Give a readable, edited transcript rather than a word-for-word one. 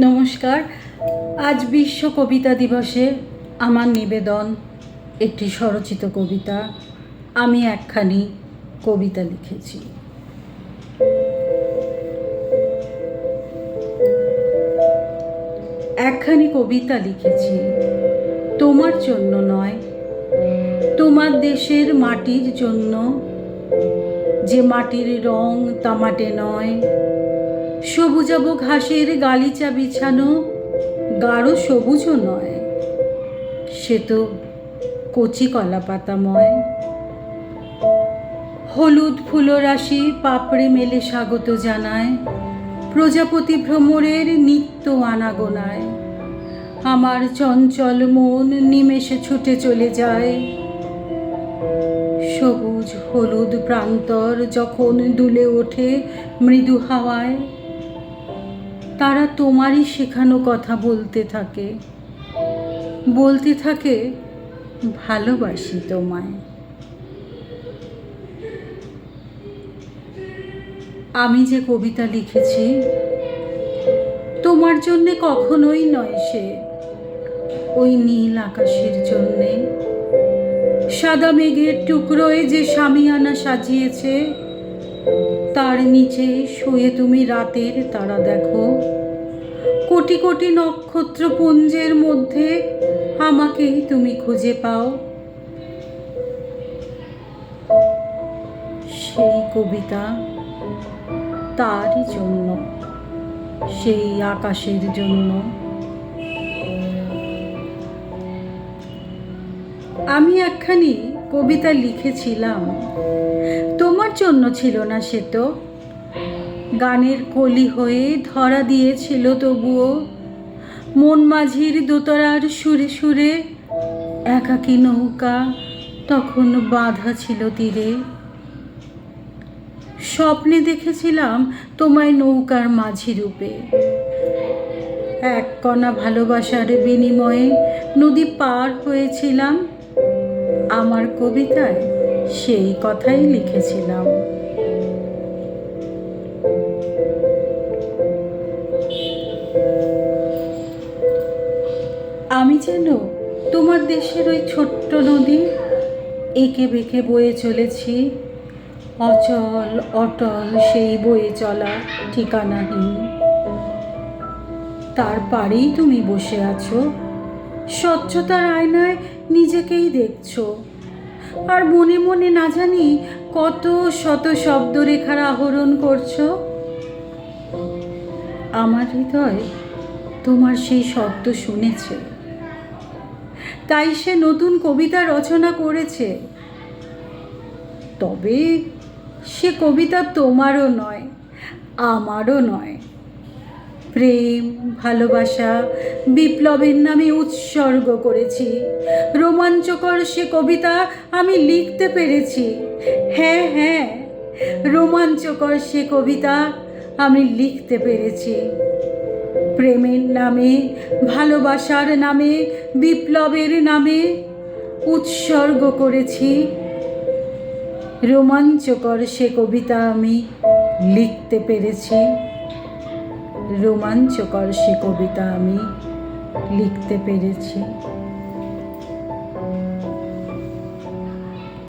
নমস্কার। আজ বিশ্ব কবিতা দিবসে আমার নিবেদন একটি স্বরচিত কবিতা। আমি একখানি কবিতা লিখেছি। একখানি কবিতা লিখেছি তোমার জন্য নয়, তোমার দেশের মাটির জন্য, যে মাটির রং তামাটে নয়, সবুজাব ঘাসের গালিচা বিছানো গাঢ় সবুজও নয়, সে তো কচি কলা পাতাময়। হলুদ ফুলরাশি পাপড়ে মেলে স্বাগত জানায় প্রজাপতি ভ্রমরের নিত্য আনাগোনায়। আমার চঞ্চল মন নিমেষে ছুটে চলে যায়, সবুজ হলুদ প্রান্তর যখন দুলে ওঠে মৃদু হাওয়ায়। তারা তোমারই শেখানো কথা বলতে থাকে ভালোবাসি তোমায়। আমি যে কবিতা লিখেছি তোমার জন্যে কখনোই নয়, সে ওই নীল আকাশের জন্যে। সাদা মেঘের টুকরোয় যে শামিয়ানা সাজিয়েছে, তার নিচে শুয়ে তুমি রাতের তারা দেখো। কোটি কোটি নক্ষত্রপুঞ্জের মধ্যে আমাকেই তুমি খুঁজে পাও। সেই কবিতা তারই জন্য, সেই আকাশের জন্য। আমি একখানি কবিতা লিখেছিলাম, তোমার জন্য ছিল না সে তো। গানের কলি হয়ে ধরা দিয়েছিল তবুও মন মাঝির দোতরার সুরে সুরে। একাকী নৌকা তখন বাঁধা ছিল তীরে। স্বপ্নে দেখেছিলাম তোমায় নৌকার মাঝি রূপে। এক কণা ভালোবাসার বিনিময়ে নদী পার হয়েছিলাম। আমার কবিতায় সেই কথাই লিখেছিলাম। আমি যেন তোমার দেশের ওই ছোট্ট নদী, এঁকে বেঁকে বয়ে চলেছি। অচল অটল সেই বয়ে চলা ঠিকানাহীন। তার পাড়েই তুমি বসে আছো, স্বচ্ছতার আয়নায় নিজেকেই দেখছো। আর মনে মনে না জানি কত শত শব্দরেখার আহরণ করছো। আমার হৃদয় তোমার সেই শব্দ শুনেছে, তাই সে নতুন কবিতা রচনা করেছে। তবে সে কবিতা তোমারও নয়, আমারও নয়। প্রেম ভালোবাসা বিপ্লবের নামে উৎসর্গ করেছি। রোমাঞ্চকর সে কবিতা আমি লিখতে পেরেছি। হ্যাঁ, রোমাঞ্চকর সে কবিতা আমি লিখতে পেরেছি। প্রেমের নামে, ভালোবাসার নামে, বিপ্লবের নামে উৎসর্গ করেছি। রোমাঞ্চকর সে কবিতা আমি লিখতে পেরেছি। রোমাঞ্চকর সে কবিতা আমি লিখতে পেরেছি।